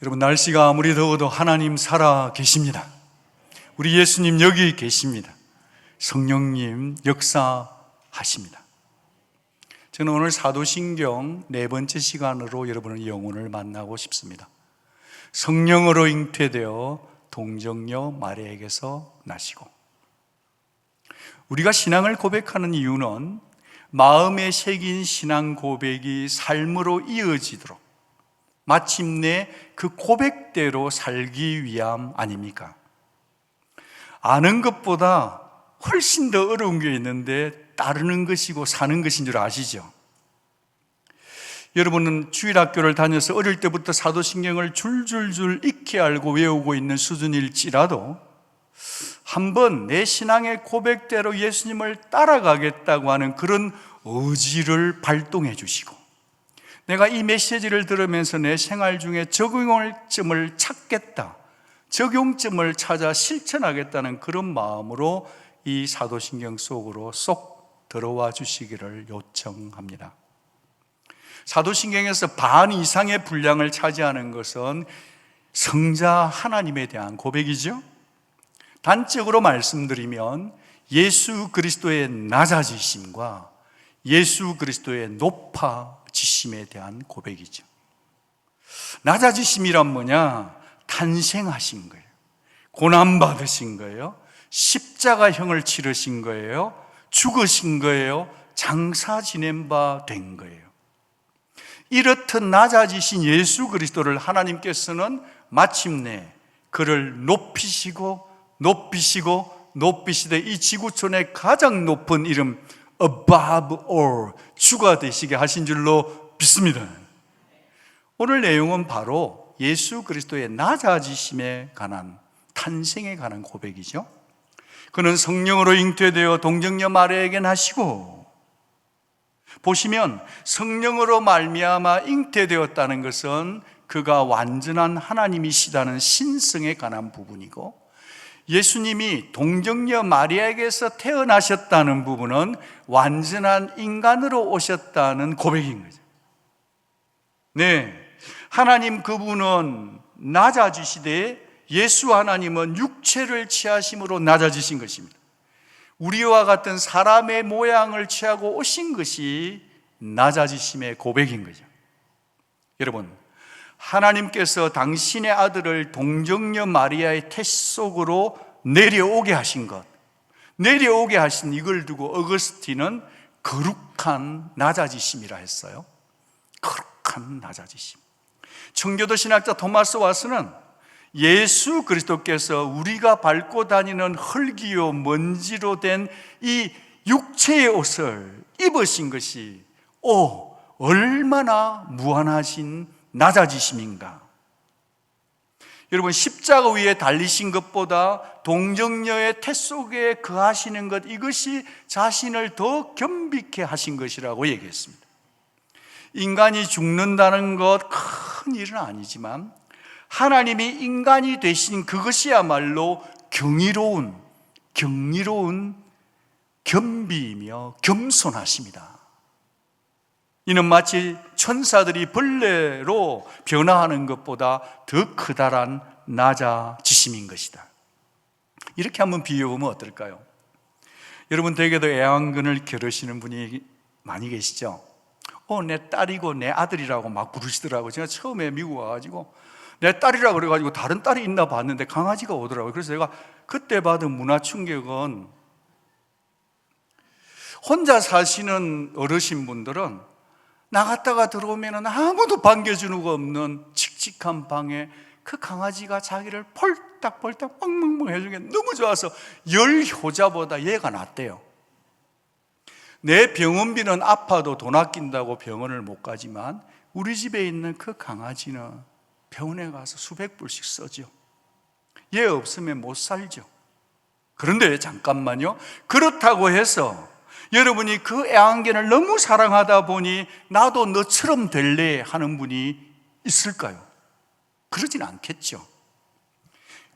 여러분, 날씨가 아무리 더워도 하나님 살아 계십니다. 우리 예수님 여기 계십니다. 성령님 역사하십니다. 저는 오늘 사도신경 4번째 시간으로 여러분의 영혼을 만나고 싶습니다. 성령으로 잉태되어 동정녀 마리아에게서 나시고, 우리가 신앙을 고백하는 이유는 마음에 새긴 신앙 고백이 삶으로 이어지도록 마침내 그 고백대로 살기 위함 아닙니까? 아는 것보다 훨씬 더 어려운 게 있는데 따르는 것이고 사는 것인 줄 아시죠? 여러분은 주일학교를 다녀서 어릴 때부터 사도신경을 줄줄줄 익히 알고 외우고 있는 수준일지라도 한번 내 신앙의 고백대로 예수님을 따라가겠다고 하는 그런 의지를 발동해 주시고, 내가 이 메시지를 들으면서 내 생활 중에 적용점을 찾겠다, 적용점을 찾아 실천하겠다는 그런 마음으로 이 사도신경 속으로 쏙 들어와 주시기를 요청합니다. 사도신경에서 반 이상의 분량을 차지하는 것은 성자 하나님에 대한 고백이죠. 단적으로 말씀드리면 예수 그리스도의 낮아지심과 예수 그리스도의 높아지심에 대한 고백이죠. 낮아지심이란 뭐냐? 탄생하신 거예요. 고난받으신 거예요. 십자가형을 치르신 거예요. 죽으신 거예요. 장사 지낸 바 된 거예요. 이렇듯 낮아지신 예수 그리스도를 하나님께서는 마침내 그를 높이시고 높이시되 이 지구촌의 가장 높은 이름 above all 주가 되시게 하신 줄로 믿습니다. 오늘 내용은 바로 예수 그리스도의 낮아지심에 관한, 탄생에 관한 고백이죠. 그는 성령으로 잉태되어 동정녀 마리아에게 나시고, 보시면 성령으로 말미암아 잉태되었다는 것은 그가 완전한 하나님이시다는 신성에 관한 부분이고, 예수님이 동정녀 마리아에게서 태어나셨다는 부분은 완전한 인간으로 오셨다는 고백인 거죠. 네, 하나님 그분은 낮아지시되 예수 하나님은 육체를 취하심으로 낮아지신 것입니다. 우리와 같은 사람의 모양을 취하고 오신 것이 낮아지심의 고백인 거죠. 여러분, 하나님께서 당신의 아들을 동정녀 마리아의 태 속으로 내려오게 하신 것, 내려오게 하신 이걸 두고 어거스틴은 거룩한 낮아지심이라 했어요. 거룩한 낮아지심. 청교도 신학자 토마스 와스는 예수 그리스도께서 우리가 밟고 다니는 흙이요 먼지로 된 이 육체의 옷을 입으신 것이 얼마나 무한하신 낮아지심인가. 여러분, 십자가 위에 달리신 것보다 동정녀의 태 속에 거하시는 것, 이것이 자신을 더 겸비케 하신 것이라고 얘기했습니다. 인간이 죽는다는 것 큰 일은 아니지만 하나님이 인간이 되신 그것이야말로 경이로운 겸비이며 겸손하십니다. 이는 마치 천사들이 벌레로 변화하는 것보다 더 크다란 낮아지심인 것이다. 이렇게 한번 비유해보면 어떨까요? 여러분, 댁에도 애완견을 기르시는 분이 많이 계시죠? 내 딸이고 내 아들이라고 막 부르시더라고요. 제가 처음에 미국 와가지고 내 딸이라고 그래가지고 다른 딸이 있나 봤는데 강아지가 오더라고요. 그래서 제가 그때 받은 문화 충격은, 혼자 사시는 어르신분들은 나갔다가 들어오면 아무도 반겨주는 거 없는 칙칙한 방에 그 강아지가 자기를 폴딱폴딱 멍멍멍 해주는 게 너무 좋아서 열 효자보다 얘가 낫대요. 내 병원비는 아파도 돈 아낀다고 병원을 못 가지만 우리 집에 있는 그 강아지는 병원에 가서 수백 불씩 써죠. 얘 없으면 못 살죠. 그런데 잠깐만요, 그렇다고 해서 여러분이 그 애완견을 너무 사랑하다 보니 나도 너처럼 될래 하는 분이 있을까요? 그러진 않겠죠.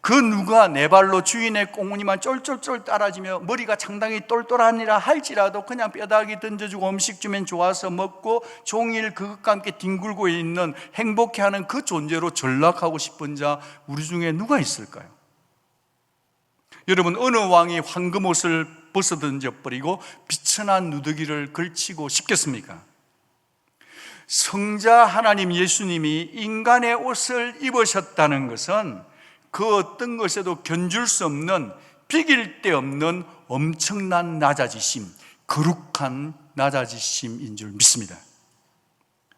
그 누가 내 발로 주인의 꽁무니만 쫄쫄쫄 따라지며 머리가 상당히 똘똘하니라 할지라도 그냥 뼈다귀 던져주고 음식 주면 좋아서 먹고 종일 그것과 함께 뒹굴고 있는 행복해하는 그 존재로 전락하고 싶은 자 우리 중에 누가 있을까요? 여러분, 어느 왕이 황금 옷을 벗어 던져버리고 비천한 누더기를 걸치고 싶겠습니까? 성자 하나님 예수님이 인간의 옷을 입으셨다는 것은 그 어떤 것에도 견줄 수 없는, 비길 데 없는 엄청난 낮아지심, 거룩한 낮아지심인 줄 믿습니다.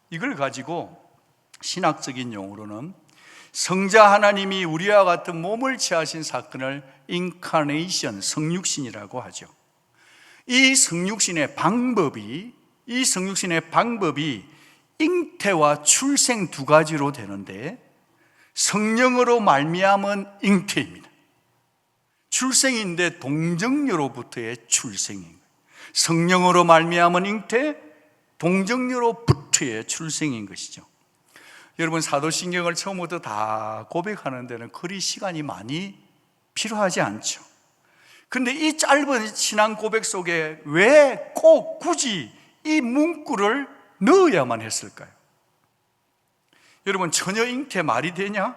이걸 가지고 신학적인 용어로는 성자 하나님이 우리와 같은 몸을 취하신 사건을 인카네이션, 성육신이라고 하죠. 이 성육신의 방법이 잉태와 출생 두 가지로 되는데, 성령으로 말미암은 잉태입니다. 출생인데 동정녀로부터의 출생인 거예요. 성령으로 말미암은 잉태, 동정녀로부터의 출생인 것이죠. 여러분, 사도신경을 처음부터 다 고백하는 데는 그리 시간이 많이 필요하지 않죠. 그런데 이 짧은 신앙 고백 속에 왜 꼭 굳이 이 문구를 넣어야만 했을까요? 여러분, 처녀 잉태 말이 되냐?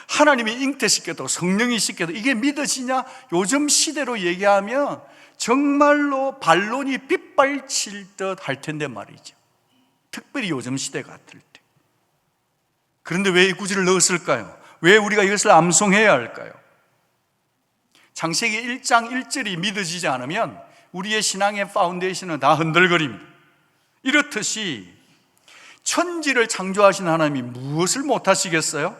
하나님이 잉태시켜도 성령이 시켜도 이게 믿어지냐? 요즘 시대로 얘기하면 정말로 반론이 빗발칠 듯 할 텐데 말이죠. 특별히 요즘 시대 같을 때. 그런데 왜 이 구절을 넣었을까요? 왜 우리가 이것을 암송해야 할까요? 창세기 1장 1절이 믿어지지 않으면 우리의 신앙의 파운데이션은 다 흔들거립니다. 이렇듯이 천지를 창조하신 하나님이 무엇을 못하시겠어요?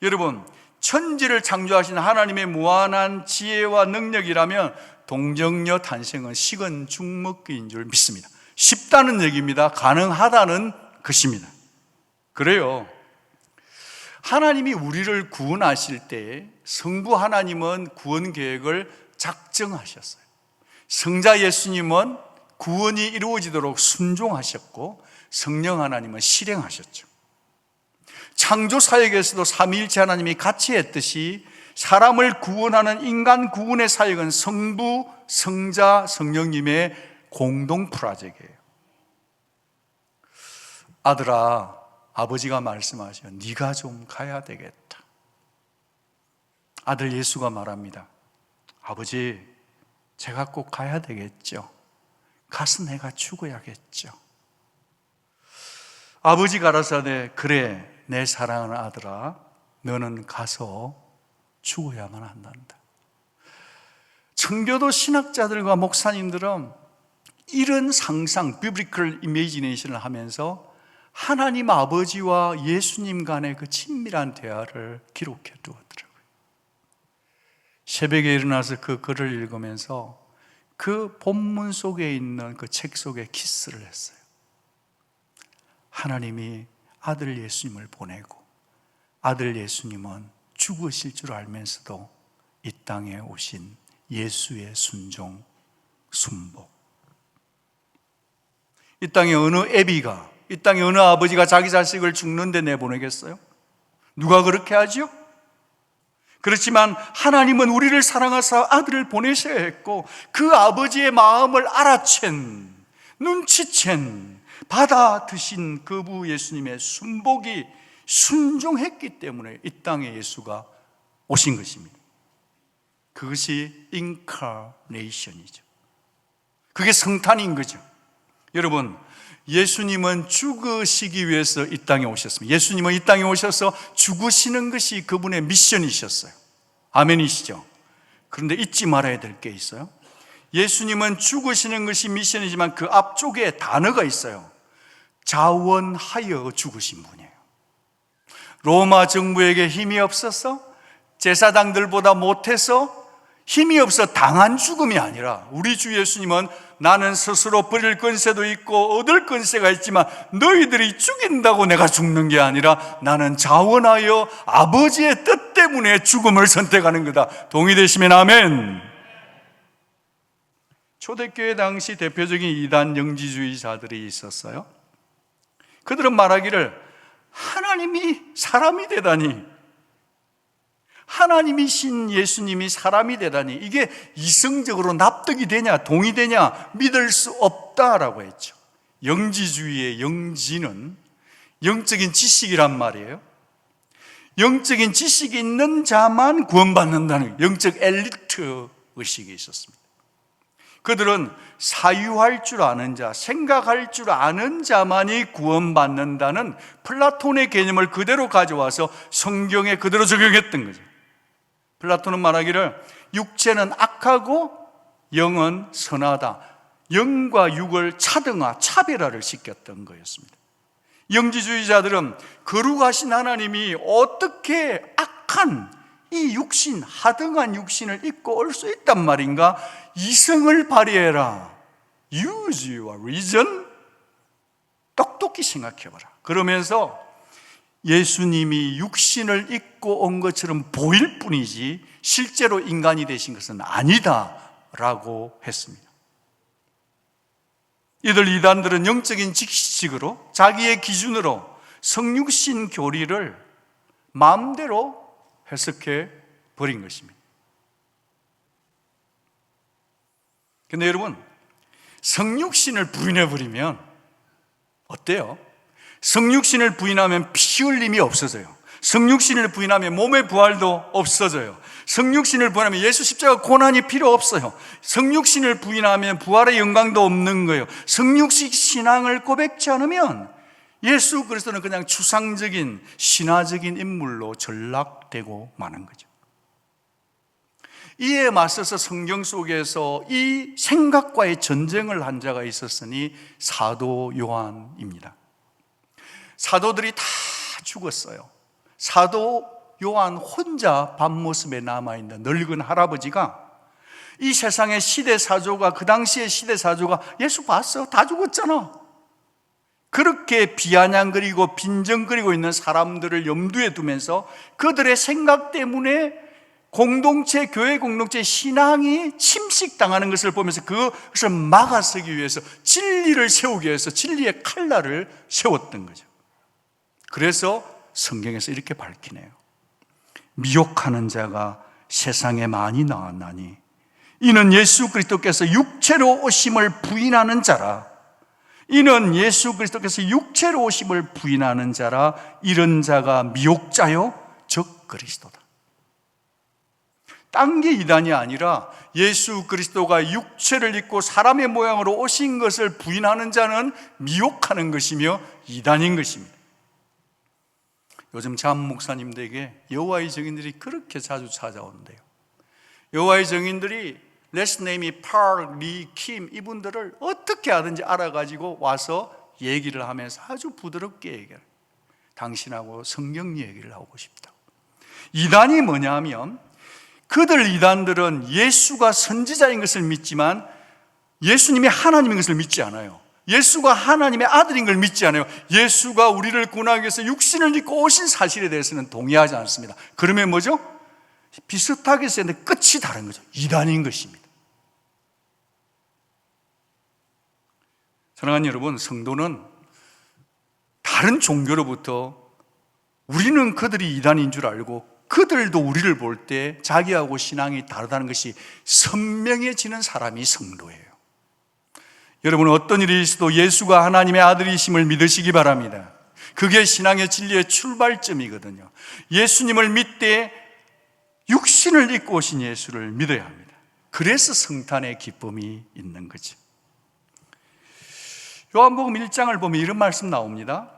여러분, 천지를 창조하신 하나님의 무한한 지혜와 능력이라면 동정녀 탄생은 식은 죽 먹기인 줄 믿습니다. 쉽다는 얘기입니다. 가능하다는 것입니다. 그래요, 하나님이 우리를 구원하실 때 성부 하나님은 구원 계획을 작정하셨어요. 성자 예수님은 구원이 이루어지도록 순종하셨고, 성령 하나님은 실행하셨죠. 창조 사역에서도 삼위일체 하나님이 같이 했듯이 사람을 구원하는 인간 구원의 사역은 성부, 성자, 성령님의 공동 프로젝트예요. 아들아, 아버지가 말씀하셔. 네가 좀 가야 되겠다. 아들 예수가 말합니다. 아버지, 제가 꼭 가야 되겠죠. 가서 내가 죽어야겠죠. 아버지가 가라사대, 그래, 내 사랑하는 아들아, 너는 가서 죽어야만 한단다. 청교도 신학자들과 목사님들은 이런 상상, 비블리컬 이미지네이션을 하면서 하나님 아버지와 예수님 간의 그 친밀한 대화를 기록해 두었더라고요. 새벽에 일어나서 그 글을 읽으면서 그 본문 속에 있는 그 책 속에 키스를 했어요. 하나님이 아들 예수님을 보내고 아들 예수님은 죽으실 줄 알면서도 이 땅에 오신 예수의 순종, 순복. 이 땅에 어느 애비가, 이 땅에 어느 아버지가 자기 자식을 죽는데 내보내겠어요? 누가 그렇게 하죠? 그렇지만 하나님은 우리를 사랑하사 아들을 보내셔야 했고, 그 아버지의 마음을 알아챈, 눈치챈, 받아드신 그부 예수님의 순복이 순종했기 때문에 이 땅에 예수가 오신 것입니다. 그것이 인카네이션이죠. 그게 성탄인 거죠. 여러분, 예수님은 죽으시기 위해서 이 땅에 오셨습니다. 예수님은 이 땅에 오셔서 죽으시는 것이 그분의 미션이셨어요. 아멘이시죠? 그런데 잊지 말아야 될 게 있어요. 예수님은 죽으시는 것이 미션이지만 그 앞쪽에 단어가 있어요. 자원하여 죽으신 분이에요. 로마 정부에게 힘이 없어서, 제사장들보다 못해서 힘이 없어 당한 죽음이 아니라, 우리 주 예수님은 나는 스스로 버릴 권세도 있고 얻을 권세가 있지만 너희들이 죽인다고 내가 죽는 게 아니라 나는 자원하여 아버지의 뜻 때문에 죽음을 선택하는 거다. 동의되시면 아멘. 초대교회 당시 대표적인 이단 영지주의자들이 있었어요. 그들은 말하기를 하나님이 사람이 되다니, 하나님이신 예수님이 사람이 되다니 이게 이성적으로 납득이 되냐, 동의되냐, 믿을 수 없다라고 했죠. 영지주의의 영지는 영적인 지식이란 말이에요. 영적인 지식이 있는 자만 구원받는다는 영적 엘리트 의식이 있었습니다. 그들은 사유할 줄 아는 자, 생각할 줄 아는 자만이 구원받는다는 플라톤의 개념을 그대로 가져와서 성경에 그대로 적용했던 거죠. 플라톤은 말하기를 육체는 악하고 영은 선하다. 영과 육을 차등화, 차별화를 시켰던 거였습니다. 영지주의자들은 거룩하신 하나님이 어떻게 악한 이 육신, 하등한 육신을 입고 올 수 있단 말인가? 이성을 발휘해라. Use your reason. 똑똑히 생각해봐라. 그러면서 예수님이 육신을 입고 온 것처럼 보일 뿐이지 실제로 인간이 되신 것은 아니다라고 했습니다. 이들 이단들은 영적인 지식으로 자기의 기준으로 성육신 교리를 마음대로 해석해 버린 것입니다. 근데 여러분, 성육신을 부인해 버리면 어때요? 성육신을 부인하면 피 흘림이 없어져요. 성육신을 부인하면 몸의 부활도 없어져요. 성육신을 부인하면 예수 십자가 고난이 필요 없어요. 성육신을 부인하면 부활의 영광도 없는 거예요. 성육신 신앙을 고백지 않으면 예수 그리스도는 그냥 추상적인 신화적인 인물로 전락되고 마는 거죠. 이에 맞서서 성경 속에서 이 생각과의 전쟁을 한 자가 있었으니 사도 요한입니다. 사도들이 다 죽었어요. 사도 요한 혼자 밤모습에 남아있는 늙은 할아버지가 이 세상의 시대사조가, 그 당시의 시대사조가 예수 봤어? 다 죽었잖아. 그렇게 비아냥거리고 빈정거리고 있는 사람들을 염두에 두면서 그들의 생각 때문에 공동체, 교회 공동체 신앙이 침식당하는 것을 보면서 그것을 막아서기 위해서 진리를 세우기 위해서 진리의 칼날을 세웠던 거죠. 그래서 성경에서 이렇게 밝히네요. 미혹하는 자가 세상에 많이 나왔나니 이는 예수 그리스도께서 육체로 오심을 부인하는 자라. 이는 예수 그리스도께서 육체로 오심을 부인하는 자라. 이런 자가 미혹자요 적 그리스도다. 딴 게 이단이 아니라 예수 그리스도가 육체를 입고 사람의 모양으로 오신 것을 부인하는 자는 미혹하는 것이며 이단인 것입니다. 요즘 잠 목사님들에게 여호와의 증인들이 그렇게 자주 찾아오는데요. 여호와의 증인들이 레스네임이 파, 리, 킴 이분들을 어떻게 하든지 알아가지고 와서 얘기를 하면서 아주 부드럽게 얘기해요. 당신하고 성경 얘기를 하고 싶다고. 이단이 뭐냐면 그들 이단들은 예수가 선지자인 것을 믿지만 예수님이 하나님인 것을 믿지 않아요. 예수가 하나님의 아들인 걸 믿지 않아요. 예수가 우리를 구원하기 위해서 육신을 입고 오신 사실에 대해서는 동의하지 않습니다. 그러면 뭐죠? 비슷하게 쓰는데 끝이 다른 거죠. 이단인 것입니다. 사랑하는 여러분, 성도는 다른 종교로부터 우리는 그들이 이단인 줄 알고 그들도 우리를 볼 때 자기하고 신앙이 다르다는 것이 선명해지는 사람이 성도예요. 여러분은 어떤 일이 있어도 예수가 하나님의 아들이심을 믿으시기 바랍니다. 그게 신앙의 진리의 출발점이거든요. 예수님을 믿되 육신을 입고 오신 예수를 믿어야 합니다. 그래서 성탄의 기쁨이 있는 거죠. 요한복음 1장을 보면 이런 말씀 나옵니다.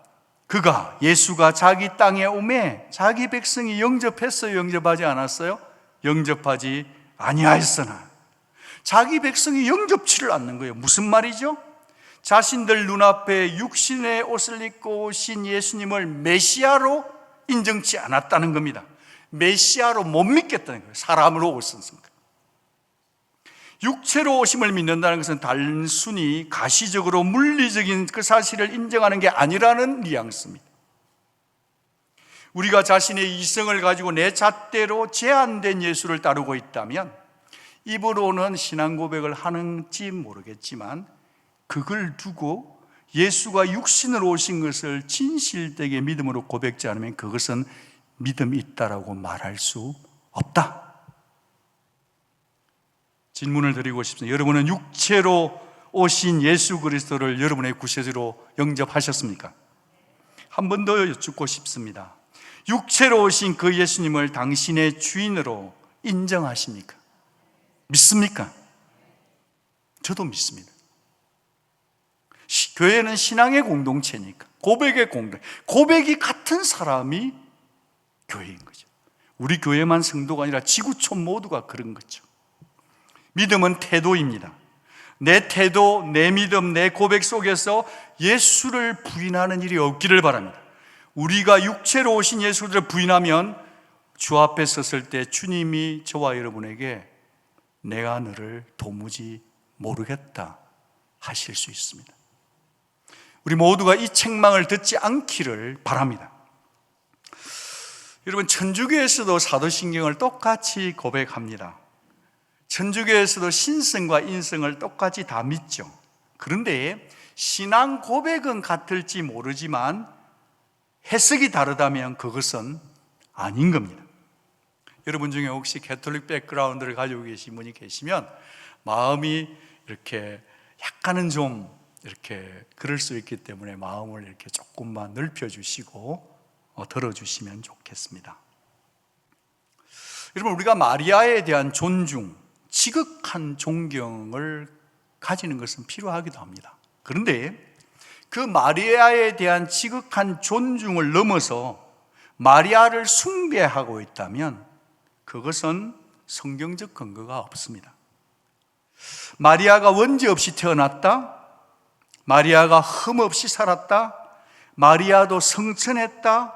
그가, 예수가 자기 땅에 오매 자기 백성이 영접했어요? 영접하지 않았어요? 영접하지 아니하였으나 자기 백성이 영접치를 않는 거예요. 무슨 말이죠? 자신들 눈앞에 육신의 옷을 입고 오신 예수님을 메시아로 인정치 않았다는 겁니다. 메시아로 못 믿겠다는 거예요. 사람으로 오셨으니까. 육체로 오심을 믿는다는 것은 단순히 가시적으로 물리적인 그 사실을 인정하는 게 아니라는 뉘앙스입니다. 우리가 자신의 이성을 가지고 내 잣대로 제한된 예수를 따르고 있다면 입으로는 신앙 고백을 하는지 모르겠지만 그걸 두고 예수가 육신으로 오신 것을 진실되게 믿음으로 고백지 않으면 그것은 믿음이 있다라고 말할 수 없다. 질문을 드리고 싶습니다. 여러분은 육체로 오신 예수 그리스도를 여러분의 구세주로 영접하셨습니까? 한 번 더 여쭙고 싶습니다. 육체로 오신 그 예수님을 당신의 주인으로 인정하십니까? 믿습니까? 저도 믿습니다. 교회는 신앙의 공동체니까, 고백의 공동체, 고백이 같은 사람이 교회인 거죠. 우리 교회만 성도가 아니라 지구촌 모두가 그런 거죠. 믿음은 태도입니다. 내 태도, 내 믿음, 내 고백 속에서 예수를 부인하는 일이 없기를 바랍니다. 우리가 육체로 오신 예수를 부인하면 주 앞에 섰을 때 주님이 저와 여러분에게 내가 너를 도무지 모르겠다 하실 수 있습니다. 우리 모두가 이 책망을 듣지 않기를 바랍니다. 여러분, 천주교에서도 사도신경을 똑같이 고백합니다. 천주교에서도 신성과 인성을 똑같이 다 믿죠. 그런데 신앙 고백은 같을지 모르지만 해석이 다르다면 그것은 아닌 겁니다. 여러분 중에 혹시 캐톨릭 백그라운드를 가지고 계신 분이 계시면 마음이 이렇게 약간은 좀 이렇게 그럴 수 있기 때문에 마음을 이렇게 조금만 넓혀주시고 들어주시면 좋겠습니다. 여러분, 우리가 마리아에 대한 존중, 지극한 존경을 가지는 것은 필요하기도 합니다. 그런데 그 마리아에 대한 지극한 존중을 넘어서 마리아를 숭배하고 있다면 그것은 성경적 근거가 없습니다. 마리아가 원죄 없이 태어났다, 마리아가 흠 없이 살았다, 마리아도 성천했다,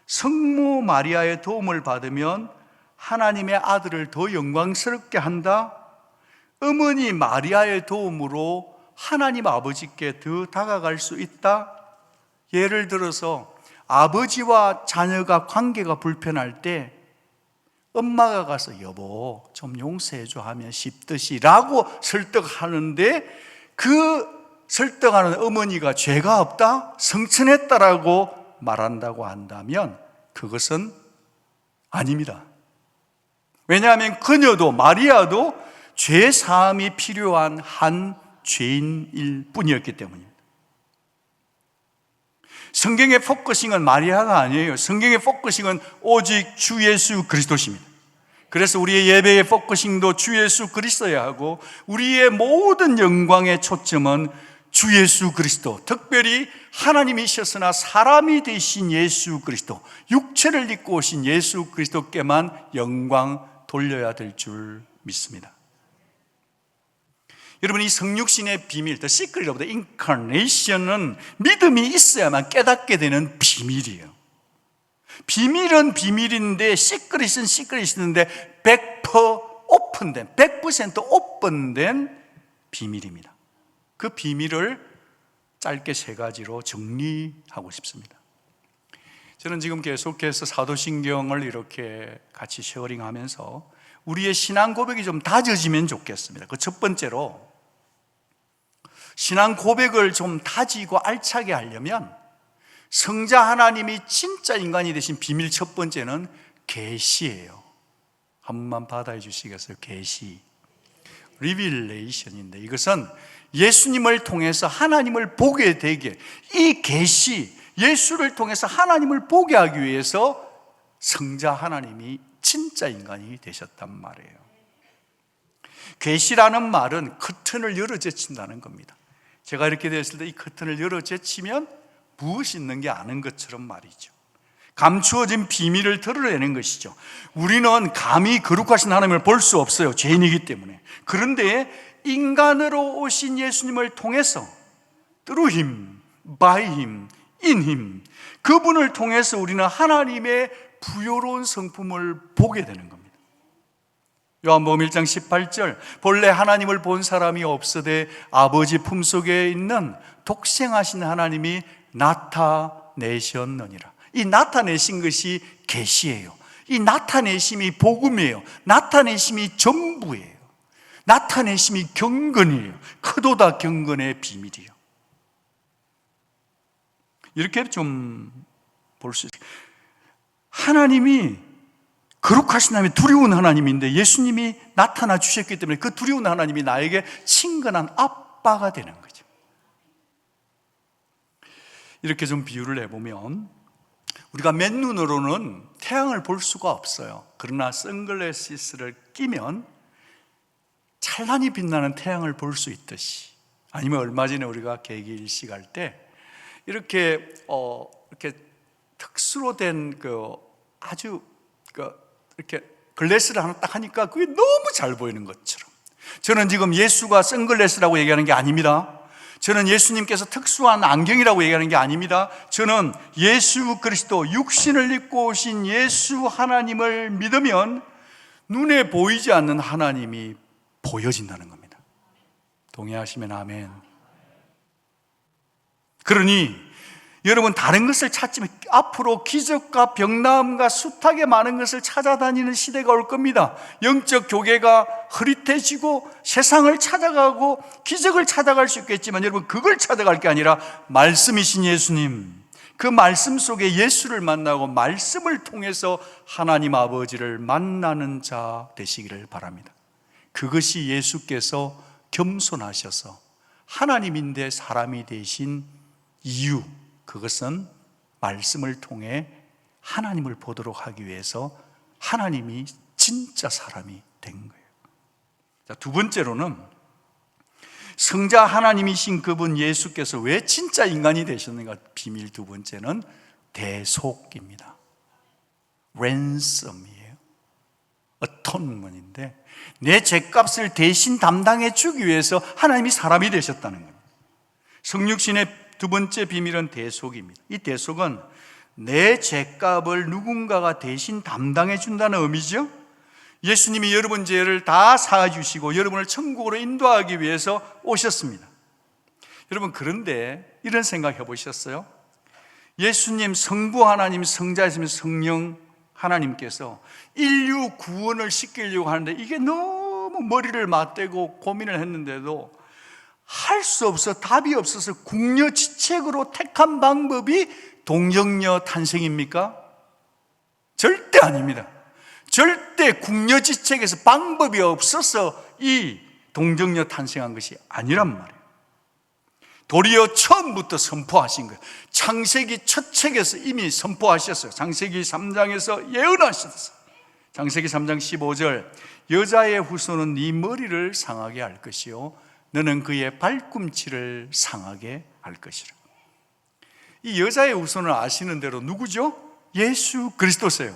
성모 마리아의 도움을 받으면 하나님의 아들을 더 영광스럽게 한다, 어머니 마리아의 도움으로 하나님 아버지께 더 다가갈 수 있다. 예를 들어서 아버지와 자녀가 관계가 불편할 때 엄마가 가서 여보 좀 용서해줘 하면 쉽듯이 라고 설득하는데, 그 설득하는 어머니가 죄가 없다, 성천했다라고 말한다고 한다면 그것은 아닙니다. 왜냐하면 그녀도 마리아도 죄 사함이 필요한 한 죄인일 뿐이었기 때문입니다. 성경의 포커싱은 마리아가 아니에요. 성경의 포커싱은 오직 주 예수 그리스도십니다. 그래서 우리의 예배의 포커싱도 주 예수 그리스도여야 하고, 우리의 모든 영광의 초점은 주 예수 그리스도, 특별히 하나님이셨으나 사람이 되신 예수 그리스도, 육체를 입고 오신 예수 그리스도께만 영광 돌려야 될 줄 믿습니다. 여러분, 이 성육신의 비밀, The Secret of the Incarnation은 믿음이 있어야만 깨닫게 되는 비밀이에요. 비밀은 비밀인데 시크릿은 시크릿인데 100% 오픈된, 100% 오픈된 비밀입니다. 그 비밀을 짧게 세 가지로 정리하고 싶습니다. 저는 지금 계속해서 사도신경을 이렇게 같이 쉐어링하면서 우리의 신앙 고백이 좀 다져지면 좋겠습니다. 그 첫 번째로, 신앙 고백을 좀 다지고 알차게 하려면 성자 하나님이 진짜 인간이 되신 비밀 첫 번째는 계시예요. 한 번만 받아해 주시겠어요? 계시, 리빌레이션인데, 이것은 예수님을 통해서 하나님을 보게 되게, 이 계시, 예수를 통해서 하나님을 보게 하기 위해서 성자 하나님이 진짜 인간이 되셨단 말이에요. 계시라는 말은 커튼을 열어 제친다는 겁니다. 제가 이렇게 되었을 때 이 커튼을 열어 제치면 무엇이 있는 게 아는 것처럼 말이죠. 감추어진 비밀을 드러내는 것이죠. 우리는 감히 거룩하신 하나님을 볼 수 없어요. 죄인이기 때문에. 그런데 인간으로 오신 예수님을 통해서 through Him, by Him, in Him, 그분을 통해서 우리는 하나님의 부요로운 성품을 보게 되는 겁니다. 요한복음 1장 18절, 본래 하나님을 본 사람이 없으되 아버지 품속에 있는 독생하신 하나님이 나타내셨느니라. 이 나타내신 것이 계시예요. 이 나타내심이 복음이에요. 나타내심이 전부예요. 나타내심이 경건이에요. 크도다 경건의 비밀이에요. 이렇게 좀 볼 수 있어요. 하나님이 거룩하신 하나님이 두려운 하나님인데 예수님이 나타나 주셨기 때문에 그 두려운 하나님이 나에게 친근한 아빠가 되는 거죠. 이렇게 좀 비유를 해보면 우리가 맨눈으로는 태양을 볼 수가 없어요. 그러나 선글라스를 끼면 찬란히 빛나는 태양을 볼 수 있듯이, 아니면 얼마 전에 우리가 개기일식 할 때 이렇게 특수로 된 아주 이렇게 글래스를 하나 딱 하니까 그게 너무 잘 보이는 것처럼, 저는 지금 예수가 선글라스라고 얘기하는 게 아닙니다. 저는 예수님께서 특수한 안경이라고 얘기하는 게 아닙니다. 저는 예수 그리스도 육신을 입고 오신 예수 하나님을 믿으면 눈에 보이지 않는 하나님이 보여진다는 겁니다. 동의하시면 아멘. 그러니 여러분, 다른 것을 찾지만 앞으로 기적과 병나음과 숱하게 많은 것을 찾아다니는 시대가 올 겁니다. 영적 교계가 흐릿해지고 세상을 찾아가고 기적을 찾아갈 수 있겠지만, 여러분, 그걸 찾아갈 게 아니라 말씀이신 예수님, 그 말씀 속에 예수를 만나고 말씀을 통해서 하나님 아버지를 만나는 자 되시기를 바랍니다. 그것이 예수께서 겸손하셔서 하나님인데 사람이 되신 이유, 그것은 말씀을 통해 하나님을 보도록 하기 위해서 하나님이 진짜 사람이 된 거예요. 자, 두 번째로는 성자 하나님이신 그분 예수께서 왜 진짜 인간이 되셨는가, 비밀 두 번째는 대속입니다. 랜섬이에요. 어톤먼인데 내 죄값을 대신 담당해 주기 위해서 하나님이 사람이 되셨다는 겁니다. 성육신의 두 번째 비밀은 대속입니다. 이 대속은 내 죄값을 누군가가 대신 담당해 준다는 의미죠. 예수님이 여러분 죄를 다 사주시고 여러분을 천국으로 인도하기 위해서 오셨습니다. 여러분, 그런데 이런 생각 해보셨어요? 예수님 성부 하나님, 성자이시면 성령 하나님께서 인류 구원을 시키려고 하는데 이게 너무 머리를 맞대고 고민을 했는데도 할 수 없어, 답이 없어서 궁여지책으로 택한 방법이 동정녀 탄생입니까? 절대 아닙니다. 절대 궁여지책에서 방법이 없어서 이 동정녀 탄생한 것이 아니란 말이에요. 도리어 처음부터 선포하신 거예요. 창세기 첫 책에서 이미 선포하셨어요. 창세기 3장에서 예언하셨어요. 창세기 3장 15절, 여자의 후손은 네 머리를 상하게 할 것이요 너는 그의 발꿈치를 상하게 할 것이라. 이 여자의 후손을 아시는 대로 누구죠? 예수 그리스도세요.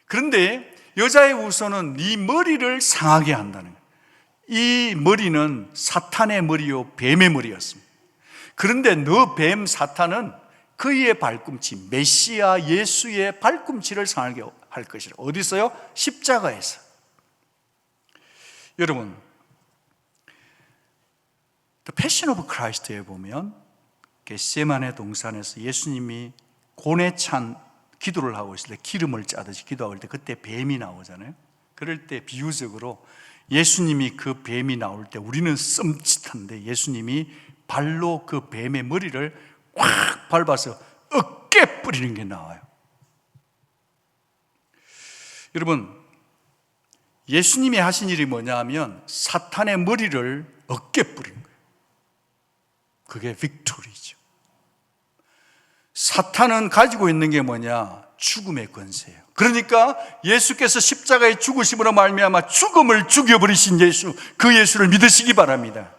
그런데 여자의 후손은 네 머리를 상하게 한다는 거예요. 이 머리는 사탄의 머리요 뱀의 머리였습니다. 그런데 너 뱀 사탄은 그의 발꿈치, 메시아 예수의 발꿈치를 상하게 할 것이라. 어디서요? 십자가에서. 여러분, The Passion of Christ에 보면 겟세마네 동산에서 예수님이 곤에 찬 기도를 하고 있을 때, 기름을 짜듯이 기도할 때 그때 뱀이 나오잖아요. 그럴 때 비유적으로 예수님이 그 뱀이 나올 때 우리는 썸칫한데 예수님이 발로 그 뱀의 머리를 확 밟아서 어깨 뿌리는 게 나와요. 여러분, 예수님이 하신 일이 뭐냐 하면 사탄의 머리를 어깨 뿌리는 거예요. 그게 빅토리죠. 사탄은 가지고 있는 게 뭐냐? 죽음의 권세예요. 그러니까 예수께서 십자가에 죽으심으로 말미암아 죽음을 죽여버리신 예수, 그 예수를 믿으시기 바랍니다.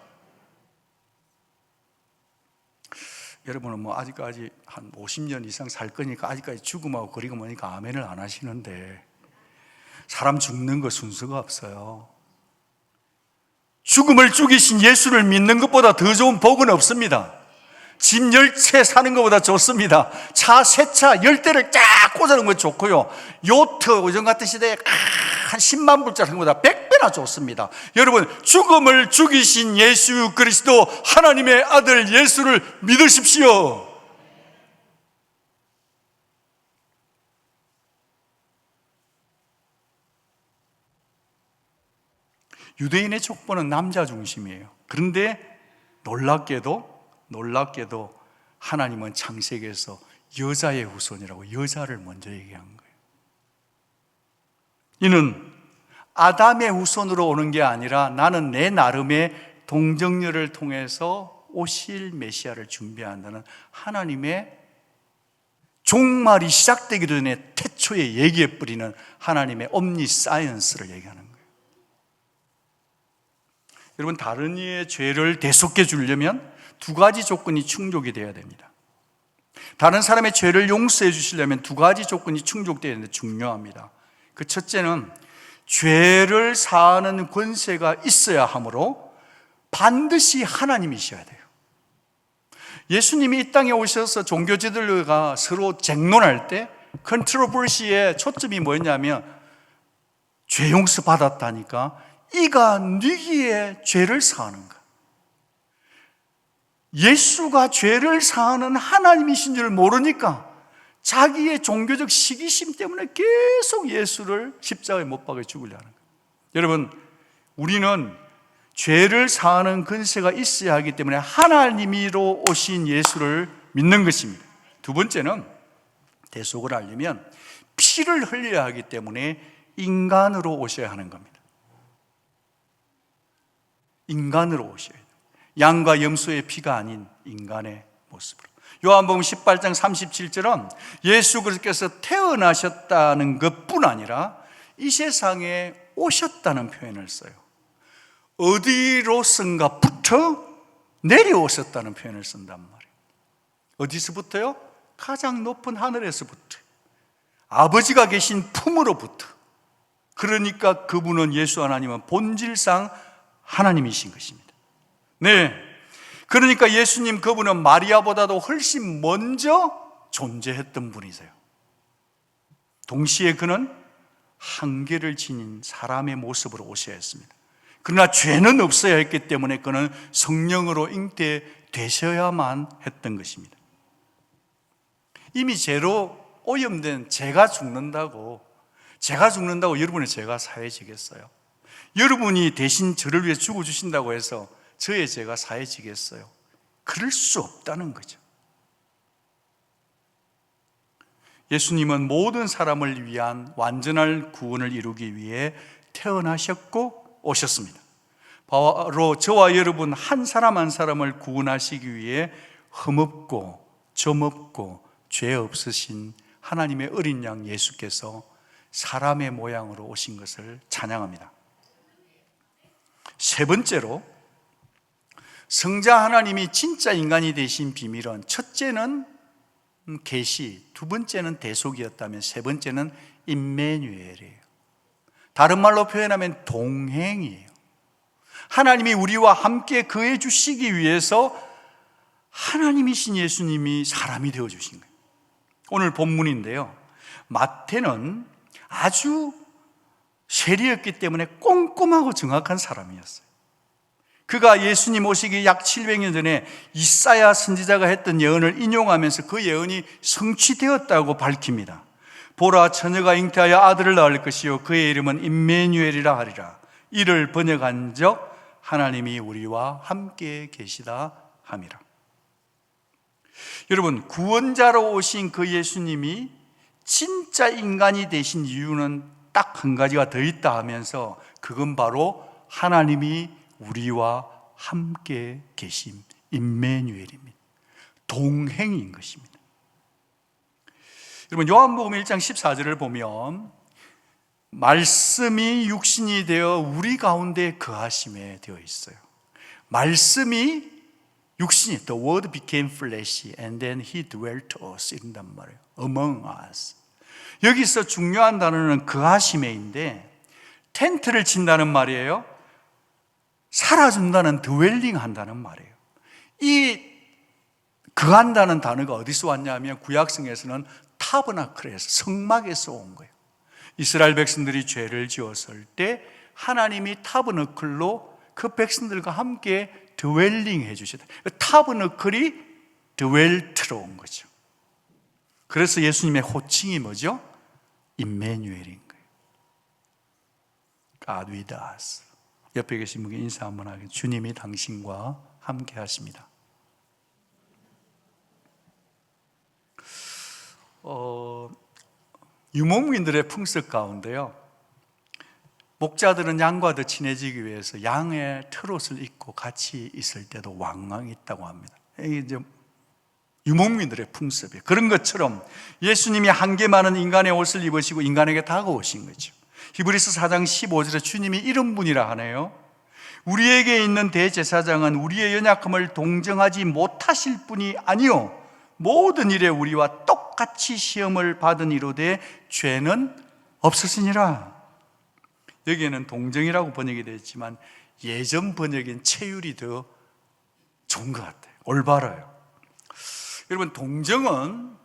여러분은 아직까지 한 50년 이상 살 거니까 아직까지 죽음하고 거리가 머니까 아멘을 안 하시는데, 사람 죽는 거 순서가 없어요. 죽음을 죽이신 예수를 믿는 것보다 더 좋은 복은 없습니다. 집 10채 사는 것보다 좋습니다. 차 3차 10대를 쫙 꽂아놓은 거 좋고요. 요트 요즘 같은 시대에 한 10만 불짜리 것보다 100배나 좋습니다. 여러분, 죽음을 죽이신 예수 그리스도 하나님의 아들 예수를 믿으십시오. 유대인의 족보는 남자 중심이에요. 그런데 놀랍게도 하나님은 창세기에서 여자의 후손이라고 여자를 먼저 얘기한 거예요. 이는 아담의 후손으로 오는 게 아니라 나는 내 나름의 동정녀를 통해서 오실 메시아를 준비한다는 하나님의 종말이 시작되기도 전에 태초에 얘기해 뿌리는 하나님의 옴니사이언스를 얘기하는 거예요. 여러분, 다른 이의 죄를 대속해 주려면 두 가지 조건이 충족이 되어야 됩니다. 다른 사람의 죄를 용서해 주시려면 두 가지 조건이 충족되어야 되는데 중요합니다. 그 첫째는 죄를 사하는 권세가 있어야 하므로 반드시 하나님이셔야 돼요. 예수님이 이 땅에 오셔서 종교지들과 서로 쟁론할 때 컨트로버시의 초점이 뭐였냐면 죄 용서 받았다니까 이가 네기에 죄를 사하는가. 예수가 죄를 사하는 하나님이신 줄 모르니까 자기의 종교적 시기심 때문에 계속 예수를 십자가에 못 박아 죽으려는 거예요. 여러분, 우리는 죄를 사하는 권세가 있어야 하기 때문에 하나님으로 오신 예수를 믿는 것입니다. 두 번째는 대속을 하려면 피를 흘려야 하기 때문에 인간으로 오셔야 하는 겁니다. 인간으로 오셔야 돼요. 양과 염소의 피가 아닌 인간의 모습으로. 요한복음 18장 37절은 예수 그리스도께서 태어나셨다는 것뿐 아니라 이 세상에 오셨다는 표현을 써요. 어디로선가부터 내려오셨다는 표현을 쓴단 말이에요. 어디서부터요? 가장 높은 하늘에서부터, 아버지가 계신 품으로부터. 그러니까 그분은, 예수 하나님은 본질상 하나님이신 것입니다. 네, 그러니까 예수님 그분은 마리아보다도 훨씬 먼저 존재했던 분이세요. 동시에 그는 한계를 지닌 사람의 모습으로 오셔야 했습니다. 그러나 죄는 없어야 했기 때문에 그는 성령으로 잉태되셔야만 했던 것입니다. 이미 죄로 오염된 제가 죽는다고 여러분의 죄가 사해지겠어요? 여러분이 대신 저를 위해 죽어주신다고 해서 저의 죄가 사해지겠어요? 그럴 수 없다는 거죠. 예수님은 모든 사람을 위한 완전한 구원을 이루기 위해 태어나셨고 오셨습니다. 바로 저와 여러분 한 사람 한 사람을 구원하시기 위해 흠없고 점없고 죄 없으신 하나님의 어린 양 예수께서 사람의 모양으로 오신 것을 찬양합니다. 세 번째로, 성자 하나님이 진짜 인간이 되신 비밀은 첫째는 계시, 두 번째는 대속이었다면 세 번째는 임마누엘이에요. 다른 말로 표현하면 동행이에요. 하나님이 우리와 함께 거해 주시기 위해서 하나님이신 예수님이 사람이 되어 주신 거예요. 오늘 본문인데요, 마태는 아주 세리였기 때문에 꼼꼼하고 정확한 사람이었어요. 그가 예수님 오시기 약 700년 전에 이사야 선지자가 했던 예언을 인용하면서 그 예언이 성취되었다고 밝힙니다. 보라, 처녀가 잉태하여 아들을 낳을 것이요 그의 이름은 임마누엘이라 하리라. 이를 번역한적 하나님이 우리와 함께 계시다 함이라. 여러분, 구원자로 오신 그 예수님이 진짜 인간이 되신 이유는 딱 한 가지가 더 있다 하면서 그건 바로 하나님이 우리와 함께 계심, 임마누엘입니다. 동행인 것입니다. 여러분, 요한복음 1장 14절을 보면 말씀이 육신이 되어 우리 가운데 거하심에 되어 있어요. 말씀이 육신이, the word became flesh and then he dwelt us 이런단 말이에요. among us. 여기서 중요한 단어는 거하심에인데 텐트를 친다는 말이에요. 살아준다는, 드웰링 한다는 말이에요. 이 거한다는 단어가 어디서 왔냐면 구약성에서는 타버나클에서, 성막에서 온 거예요. 이스라엘 백성들이 죄를 지었을 때 하나님이 타버너클로 그 백성들과 함께 드웰링 해주셨다. 타버너클이 드웰트로 온 거죠. 그래서 예수님의 호칭이 뭐죠? 임마누엘인 거예요. God with us. 옆에 계신 분께 인사 한번 하겠습니다. 주님이 당신과 함께 하십니다. 유목민들의 풍습 가운데요, 목자들은 양과 더 친해지기 위해서 양의 트롯을 입고 같이 있을 때도 왕왕 있다고 합니다. 이게 이제 유목민들의 풍습이에요. 그런 것처럼 예수님이 한계 많은 인간의 옷을 입으시고 인간에게 다가오신 거죠. 히브리서 4장 15절에 주님이 이런 분이라 하네요. 우리에게 있는 대제사장은 우리의 연약함을 동정하지 못하실 분이 아니요 모든 일에 우리와 똑같이 시험을 받은 이로되 죄는 없으시니라. 여기에는 동정이라고 번역이 되어 있지만 예전 번역인 체율이 더 좋은 것 같아요. 올바라요. 여러분, 동정은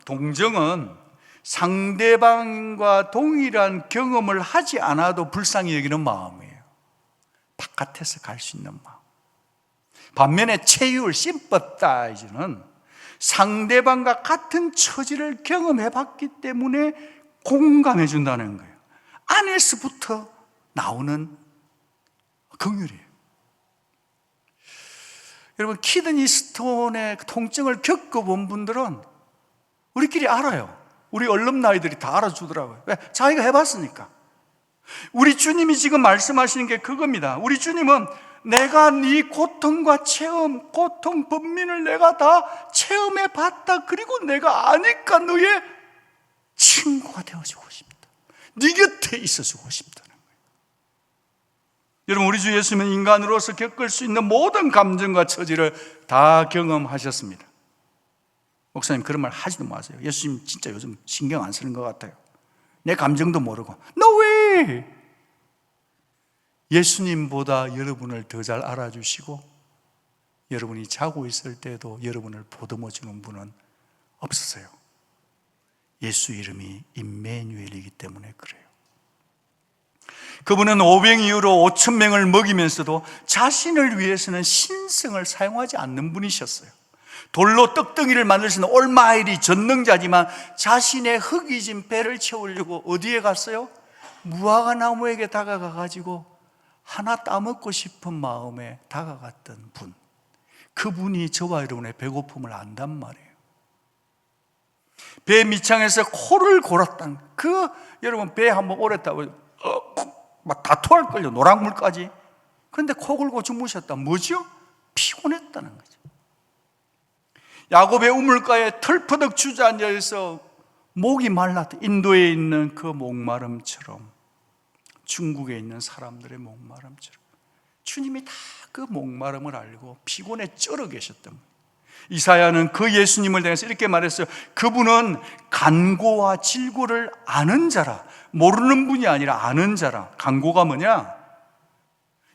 상대방과 동일한 경험을 하지 않아도 불쌍히 여기는 마음이에요. 바깥에서 갈 수 있는 마음. 반면에 체율, 심퍼타이즈는 상대방과 같은 처지를 경험해 봤기 때문에 공감해 준다는 거예요. 안에서부터 나오는 긍휼이에요. 여러분, 키드니 스톤의 통증을 겪어본 분들은 우리끼리 알아요. 우리 얼lum나이들이 다 알아주더라고요. 왜? 자기가 해봤으니까. 우리 주님이 지금 말씀하시는 게 그겁니다. 우리 주님은 내가 네 고통과 체험, 고통 번민을 내가 다 체험해 봤다. 그리고 내가 아니까 너의 친구가 되어주고 싶다. 네 곁에 있어주고 싶다는 거예요. 여러분, 우리 주 예수님은 인간으로서 겪을 수 있는 모든 감정과 처지를 다 경험하셨습니다. 목사님, 그런 말 하지도 마세요. 예수님 진짜 요즘 신경 안 쓰는 것 같아요. 내 감정도 모르고. No way! 예수님보다 여러분을 더 잘 알아주시고 여러분이 자고 있을 때도 여러분을 보듬어주는 분은 없으세요. 예수 이름이 임마누엘이기 때문에 그래요. 그분은 오병 이후로 5,000명을 먹이면서도 자신을 위해서는 신성을 사용하지 않는 분이셨어요. 돌로 떡덩이를 만들 수 있는 올마이리 전능자지만 자신의 흙이진 배를 채우려고 어디에 갔어요? 무화과 나무에게 다가가가지고 하나 따먹고 싶은 마음에 다가갔던 분. 그분이 저와 여러분의 배고픔을 안단 말이에요. 배 밑창에서 코를 골았던 여러분, 배 한번 오랬다고 막 다투할걸요. 노랑물까지. 그런데 코 골고 주무셨다. 뭐죠? 피곤했다는 거죠. 야곱의 우물가에 털퍼덕 주저앉아서 목이 말랐다. 인도에 있는 그 목마름처럼, 중국에 있는 사람들의 목마름처럼 주님이 다 그 목마름을 알고 피곤에 쩔어 계셨던 거예요. 이사야는 그 예수님을 향해서 이렇게 말했어요. 그분은 간고와 질고를 아는 자라. 모르는 분이 아니라 아는 자라. 간고가 뭐냐?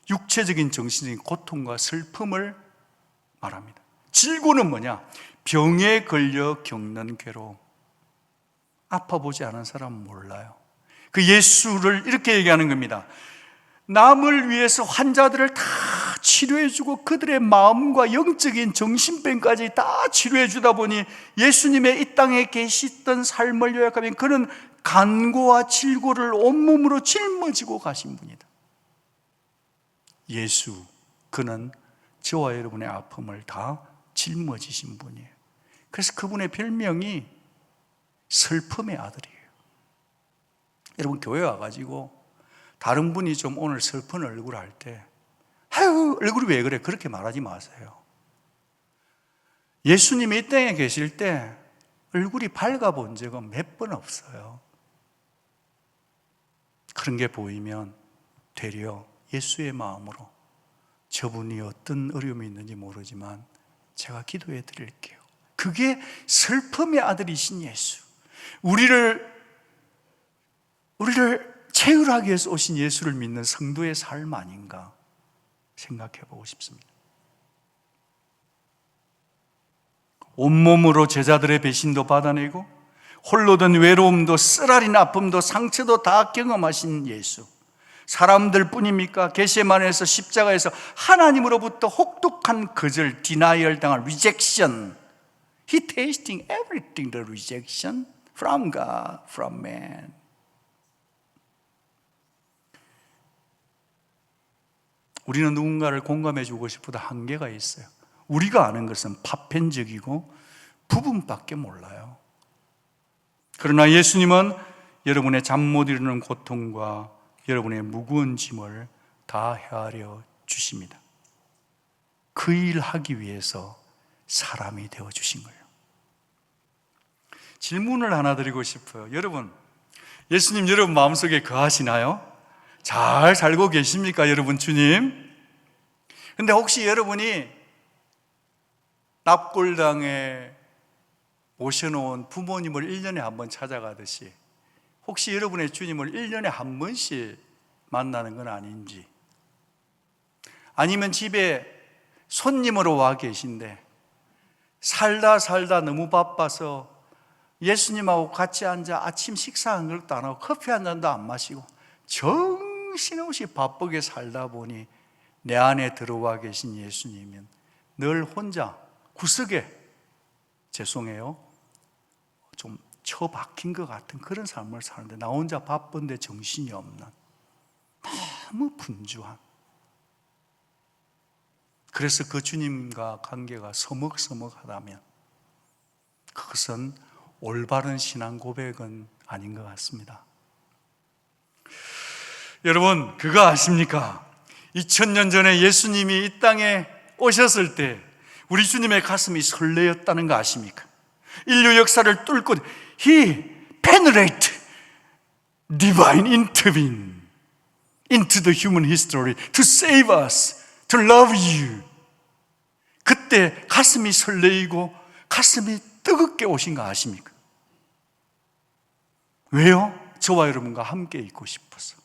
육체적인 정신적인 고통과 슬픔을 말합니다. 질고는 뭐냐? 병에 걸려 겪는 괴로움. 아파보지 않은 사람은 몰라요. 그 예수를 이렇게 얘기하는 겁니다. 남을 위해서 환자들을 다 치료해주고 그들의 마음과 영적인 정신병까지 다 치료해주다 보니 예수님의 이 땅에 계시던 삶을 요약하면 그는 간고와 질고를 온몸으로 짊어지고 가신 분이다. 예수, 그는 저와 여러분의 아픔을 다 짊어지신 분이에요. 그래서 그분의 별명이 슬픔의 아들이에요. 여러분, 교회 와가지고 다른 분이 좀 오늘 슬픈 얼굴 할 때 아유, 얼굴이 왜 그래? 그렇게 말하지 마세요. 예수님이 이 땅에 계실 때 얼굴이 밝아본 적은 몇 번 없어요. 그런 게 보이면 되려 예수의 마음으로 저분이 어떤 어려움이 있는지 모르지만 제가 기도해 드릴게요. 그게 슬픔의 아들이신 예수, 우리를 체휼하기 위해서 오신 예수를 믿는 성도의 삶 아닌가 생각해 보고 싶습니다. 온몸으로 제자들의 배신도 받아내고 홀로 든 외로움도 쓰라린 아픔도 상처도 다 경험하신 예수, 사람들 뿐입니까? 겟세마네에서 십자가에서 하나님으로부터 혹독한 거절, 디나이얼 당한 rejection. He tasting everything, the rejection from God, from man. 우리는 누군가를 공감해 주고 싶어도 한계가 있어요. 우리가 아는 것은 파편적이고 부분밖에 몰라요. 그러나 예수님은 여러분의 잠 못 이루는 고통과 여러분의 무거운 짐을 다 헤아려 주십니다. 그 일 하기 위해서 사람이 되어 주신 거예요. 질문을 하나 드리고 싶어요. 여러분, 예수님 여러분 마음속에 거하시나요? 잘 살고 계십니까, 여러분? 주님? 근데 혹시 여러분이 납골당에 모셔놓은 부모님을 1년에 한 번 찾아가듯이 혹시 여러분의 주님을 1년에 한 번씩 만나는 건 아닌지, 아니면 집에 손님으로 와 계신데 살다 너무 바빠서 예수님하고 같이 앉아 아침 식사 한 그릇도 안 하고 커피 한 잔도 안 마시고 정신없이 바쁘게 살다 보니 내 안에 들어와 계신 예수님은 늘 혼자 구석에, 죄송해요, 좀 처박힌 것 같은 그런 삶을 사는데 나 혼자 바쁜데 정신이 없는, 너무 분주한, 그래서 그 주님과 관계가 서먹서먹하다면 그것은 올바른 신앙 고백은 아닌 것 같습니다. 여러분, 그거 아십니까? 2000년 전에 예수님이 이 땅에 오셨을 때 우리 주님의 가슴이 설레었다는 거 아십니까? 인류 역사를 뚫고 He penetrated divine intervene into the human history to save us, to love you. 그때 가슴이 설레이고 가슴이 뜨겁게 오신 거 아십니까? 왜요? 저와 여러분과 함께 있고 싶어서.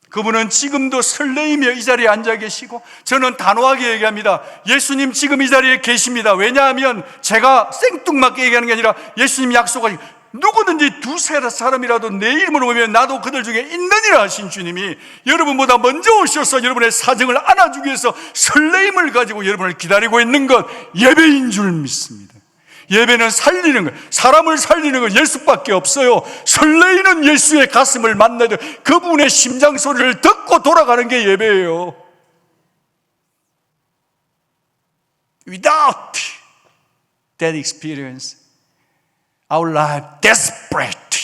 그분은 지금도 설레이며 이 자리에 앉아 계시고, 저는 단호하게 얘기합니다. 예수님 지금 이 자리에 계십니다. 왜냐하면 제가 생뚱맞게 얘기하는 게 아니라 예수님 약속하신, 누구든지 두세 사람이라도 내 이름으로 오면 나도 그들 중에 있느니라 하신 주님이 여러분보다 먼저 오셔서 여러분의 사정을 안아주기 위해서 설레임을 가지고 여러분을 기다리고 있는 것, 예배인 줄 믿습니다. 예배는 살리는 것, 사람을 살리는 것 예수밖에 없어요. 설레이는 예수의 가슴을 만나야 돼. 그분의 심장 소리를 듣고 돌아가는 게 예배예요. Without that experience, our life desperate.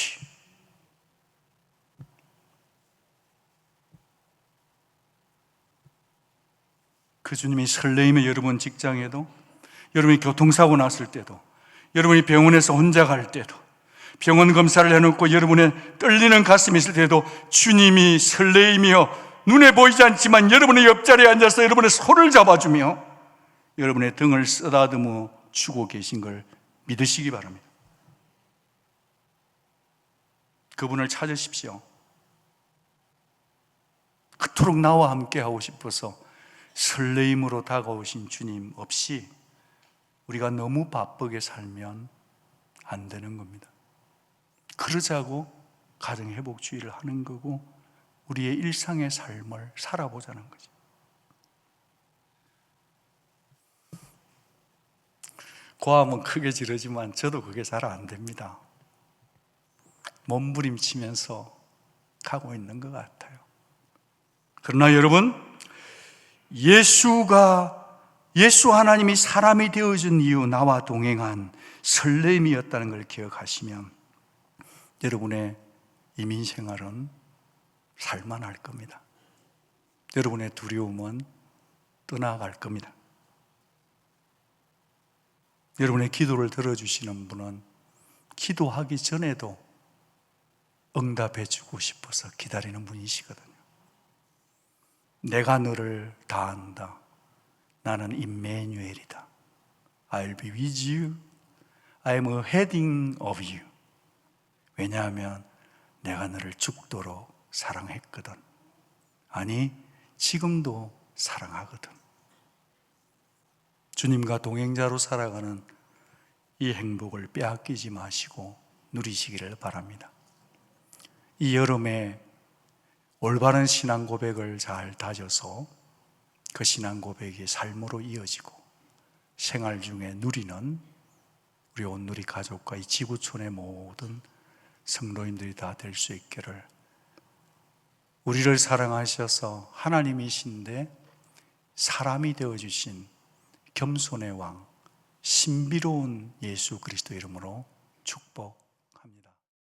그 주님이 설레임에 여러분 직장에도, 여러분이 교통사고 났을 때도, 여러분이 병원에서 혼자 갈 때도, 병원 검사를 해놓고 여러분의 떨리는 가슴이 있을 때도 주님이 설레이며 눈에 보이지 않지만 여러분의 옆자리에 앉아서 여러분의 손을 잡아주며 여러분의 등을 쓰다듬어 주고 계신 걸 믿으시기 바랍니다. 그분을 찾으십시오. 그토록 나와 함께 하고 싶어서 설레임으로 다가오신 주님 없이 우리가 너무 바쁘게 살면 안 되는 겁니다. 그러자고 가정회복주의를 하는 거고 우리의 일상의 삶을 살아보자는 거죠. 고함은 크게 지르지만 저도 그게 잘 안 됩니다. 몸부림치면서 가고 있는 것 같아요. 그러나 여러분, 예수 하나님이 사람이 되어준 이유, 나와 동행한 설렘이었다는 걸 기억하시면 여러분의 이민생활은 살만할 겁니다. 여러분의 두려움은 떠나갈 겁니다. 여러분의 기도를 들어주시는 분은 기도하기 전에도 응답해 주고 싶어서 기다리는 분이시거든요. 내가 너를 다 안다. 나는 임마누엘이다. I'll be with you. I'm a heading of you. 왜냐하면 내가 너를 죽도록 사랑했거든. 아니, 지금도 사랑하거든. 주님과 동행자로 살아가는 이 행복을 빼앗기지 마시고 누리시기를 바랍니다. 이 여름에 올바른 신앙 고백을 잘 다져서 그 신앙 고백이 삶으로 이어지고 생활 중에 누리는 우리 온누리 가족과 이 지구촌의 모든 성도님들이 다 될 수 있기를, 우리를 사랑하셔서 하나님이신데 사람이 되어주신 겸손의 왕, 신비로운 예수 그리스도 이름으로 축복